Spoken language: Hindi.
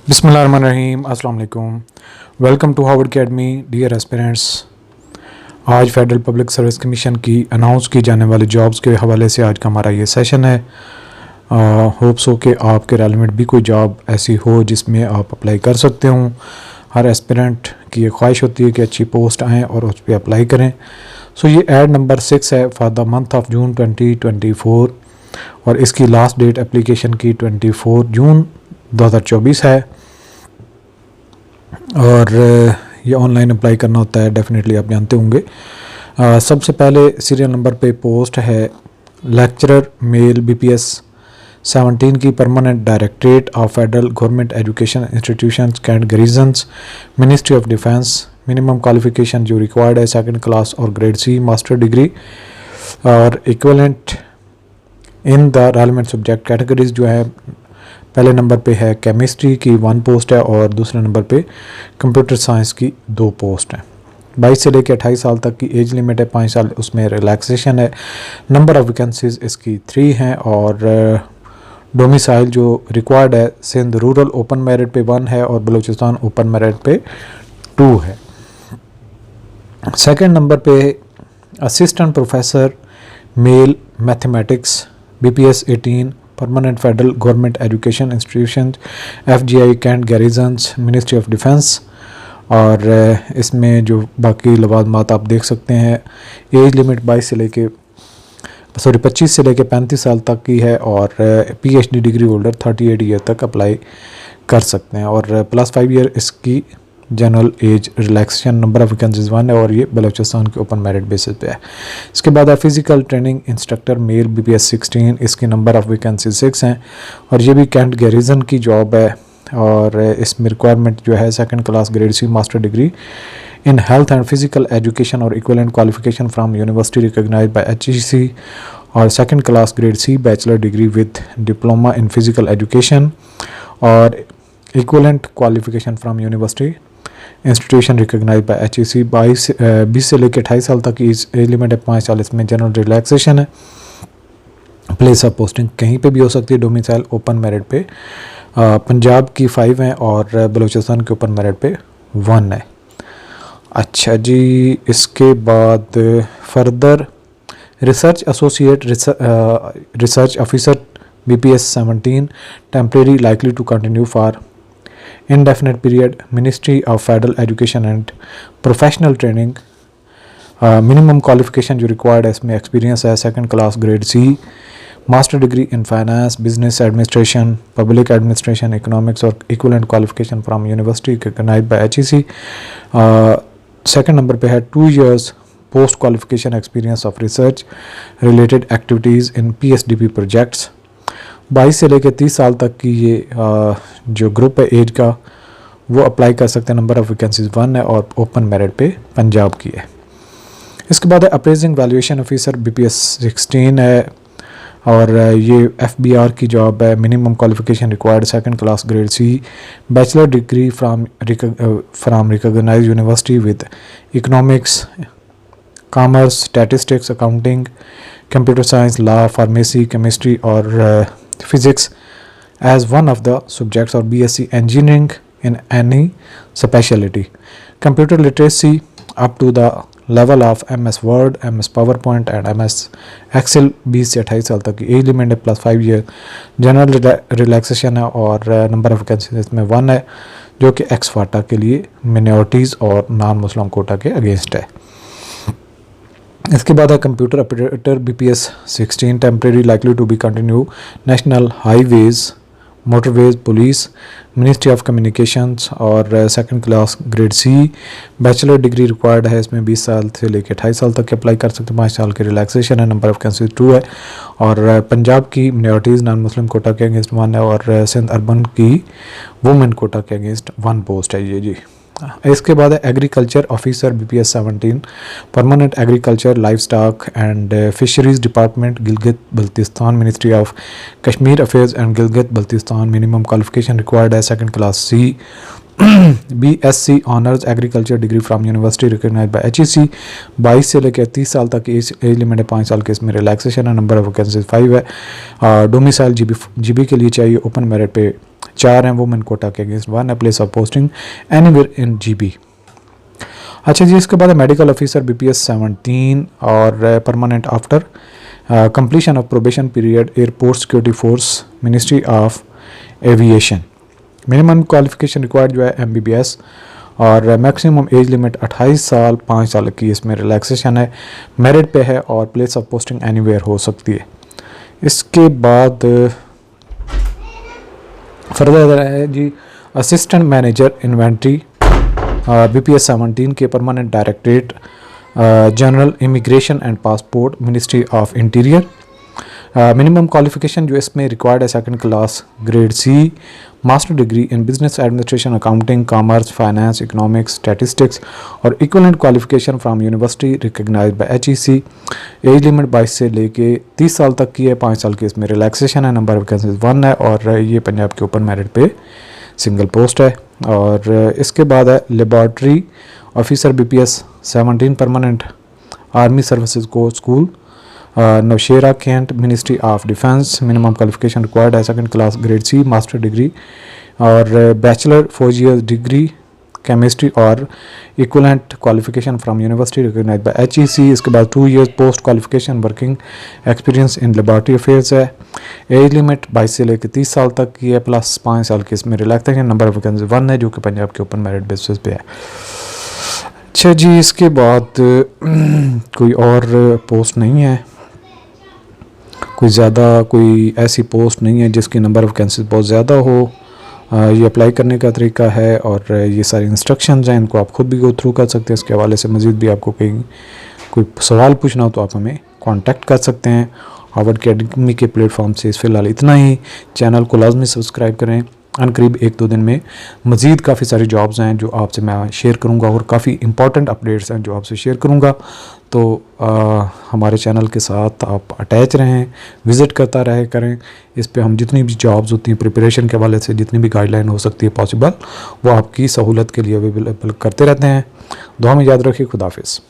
बिस्मिल्लाहिर्रहमानिर्रहीम, अस्सलाम वालेकुम। Welcome to Harvard Academy dear aspirants. आज फेडरल पब्लिक सर्विस कमीशन की अनाउंस की जाने वाली जॉब्स के हवाले से आज का हमारा ये सेशन है। होप्स हो कि आपके रेलेवेंट भी कोई जॉब ऐसी हो जिसमें आप अप्लाई कर सकते हो। हर एस्पिरेंट की ये ख्वाहिश होती है कि अच्छी पोस्ट आएँ और उस पर अप्लाई करें। सो ये ऐड नंबर 6 है for the month of June 2024 और इसकी लास्ट डेट एप्लीकेशन की 24 जून 2024 है और ये ऑनलाइन अप्लाई करना होता है, डेफिनेटली आप जानते होंगे। सबसे पहले सीरियल नंबर पे पोस्ट है लेक्चरर मेल BPS 17 की permanent directorate of federal government education institutions cantt garrisons, ministry of defence. Minimum qualification जो रिक्वायर्ड है सेकंड क्लास और ग्रेड C मास्टर डिग्री और equivalent in the relevant subject categories जो है पहले नंबर पे है केमिस्ट्री की 1 पोस्ट है और दूसरे नंबर पे कंप्यूटर साइंस की 2 पोस्ट हैं। 22 से लेकर 28 साल तक की एज लिमिट है, 5 साल उसमें रिलैक्सेशन है। नंबर ऑफ वैकेंसीज इसकी 3 हैं और डोमिसाइल जो रिक्वायर्ड है सिंध रूरल ओपन मेरिट पे 1 है और बलूचिस्तान ओपन मेरिट पे 2 है। सेकंड नंबर पे assistant professor male mathematics BPS 18 permanent federal government education institution FGI cantt garrisons, ministry of defence. और इसमें जो बाकी लवाजमात आप देख सकते हैं। एज लिमिट 25 से लेके 35 साल तक की है और PhD डिग्री होल्डर 38 ईयर तक अप्लाई कर सकते हैं और +5 ईयर इसकी general age relaxation. Number of vacancies 1 है और ये बलूचिस्तान के ओपन मेरिट बेसिस पे है। इसके बाद है physical training instructor male BPS 16, इसकी नंबर ऑफ वैकेंसी 6 हैं और ये भी कैंट गैरिजन की जॉब है और इसमें रिक्वायरमेंट जो है second class grade C master degree in health and physical education और equivalent qualification from university recognised by HEC और second class grade C bachelor degree with diploma in physical education और equivalent qualification from university institution recognised by HEC। 20 से लेकर 28 साल तक की एज लिमिट है, 5 साल इसमें जनरल रिलैक्सेशन है। प्लेस ऑफ पोस्टिंग कहीं पे भी हो सकती है। डोमिसाइल ओपन मेरिट पे पंजाब की 5 हैं और बलूचिस्तान के ओपन मेरिट पे 1 है। अच्छा जी, इसके बाद further research associate research officer BPS 17 temporary likely to continue for indefinite period, Ministry of Federal Education and Professional Training। Minimum qualification जो रिक्वायर्ड है इसमें एक्सपीरियंस है second class grade C, master degree in finance, business administration, public administration, economics और equivalent qualification from university recognised by HEC। Second number पे है 2 years post qualification experience of research related activities in PSDP projects. 22 से लेकर 30 साल तक की ये जो ग्रुप है एज का वो अप्लाई कर सकते हैं। नंबर ऑफ वैकेंसीज 1 है और ओपन मेरिट पे पंजाब की है। इसके बाद है अप्रेजिंग वैल्यूएशन ऑफिसर BPS 16 है और ये FBR की जॉब है। Minimum qualification required second class grade C, bachelor degree from recognised university with economics, commerce, statistics, accounting, computer science, law, pharmacy, chemistry और physics as one of the subjects और BSc engineering in any speciality. Computer literacy up to the level of MS Word, MS PowerPoint and MS Excel. 20 से 28 साल तक की एज लिमिट है, +5 ईयर जनरल रिलैक्सेशन है और नंबर ऑफ वैकेंसीज इसमें 1 है जो कि एक्स-फाटा के लिए मिनॉरिटीज़ और नॉन मुस्लिम कोटा के अगेंस्ट है। इसके बाद है computer operator BPS 16 temporary likely to be continue, national highways, motorways, police, ministry of communications और second class grade C, bachelor degree required है। इसमें 20 साल से लेकर 28 साल तक के अप्लाई कर सकते हैं। 5 साल की रिलैक्सेशन है। नंबर ऑफ वैकेंसीज 2 है और पंजाब की मिनॉरिटीज़ नॉन मुस्लिम कोटा के अगेंस्ट 1 है और सिंध अर्बन की वुमेन कोटा के अगेंस्ट 1 पोस्ट है ये जी। इसके बाद है agriculture officer BPS 17 permanent agriculture livestock and fisheries department Gilgit Baltistan, ministry of Kashmir affairs and Gilgit Baltistan. Minimum qualification required है second class C, BSc honours agriculture degree from university recognised by HEC। 22 से लेकर 30 साल तक एज लिमिट है, 5 साल के इसमें रिलैक्सेशन है। नंबर ऑफ वैकेंसीज 5 है। डोमिसाइल GB के लिए चाहिए, ओपन मेरिट पे 4 हैं वुमेन कोटा के अगेंस्ट 1 है, place of posting anywhere in GB। अच्छा जी, इसके बाद मेडिकल ऑफिसर BPS 17 और permanent after completion of probation period airport security force ministry of aviation. Minimum qualification required जो है MBBS और मैक्सिमम एज लिमिट 28 साल, 5 साल की इसमें रिलैक्सेशन है, मेरिट पे है और प्लेस ऑफ पोस्टिंग एनीवेयर हो सकती है। इसके बाद फर्दर है जी असिस्टेंट मैनेजर इन्वेंट्री BPS 17 के permanent directorate general immigration and passport ministry of interior. Minimum qualification जो इसमें रिक्वायर्ड है 2nd class grade C, master degree in business administration, accounting, commerce, finance, economics, statistics और equivalent qualification from university recognised by HEC। Age limit 22 से लेके 30 साल तक की है, 5 साल की इसमें रिलैक्सेशन है, नंबर ऑफ वैकेंसीज 1 है और ये पंजाब के ओपन मेरिट पे सिंगल पोस्ट है। और इसके बाद है laboratory officer BPS 17 permanent army services corps school Nowshera cantt Ministry of defence. Minimum qualification required है 2nd class grade C, master degree और बैचलर 4 ईयर्स डिग्री केमिस्ट्री और equivalent qualification from university recognised by HEC। इसके बाद 2 years post qualification working experience in laboratory affairs है। एज लिमिट 22 से लेकर 30 साल तक की है, प्लस 5 साल की इसमें रिलैक्सेशन, नंबर ऑफ वैकेंसी 1 है जो कि पंजाब के ओपन मेरिट बेसिस पे है। अच्छा जी, इसके बाद कोई और पोस्ट नहीं है, कोई ज़्यादा कोई ऐसी पोस्ट नहीं है जिसकी नंबर ऑफ वैकेंसी बहुत ज़्यादा हो। ये अप्लाई करने का तरीका है और ये सारी इंस्ट्रक्शंस हैं, इनको आप खुद भी गो थ्रू कर सकते हैं। इसके हवाले से मज़ीद भी आपको कहीं कोई सवाल पूछना हो तो आप हमें कांटेक्ट कर सकते हैं। हार्वर्ड अकेडमी के प्लेटफॉर्म से फ़िलहाल इतना ही। चैनल को लाजमी सब्सक्राइब करें। अनकरीब 1-2 दिन में मज़ीद काफ़ी सारी जॉब्स हैं जो आपसे मैं शेयर करूंगा और काफ़ी इंपॉर्टेंट अपडेट्स हैं जो आपसे शेयर करूंगा। तो हमारे चैनल के साथ आप अटैच रहें, विज़िट करता रहे करें। इस पे हम जितनी भी जॉब्स होती हैं प्रिपरेशन के हवाले से जितनी भी गाइडलाइन हो सकती है पॉसिबल, वो आपकी सहूलत के लिए अवेलेबल करते रहते हैं। दुआ में याद रखिए। खुदा हाफिज़।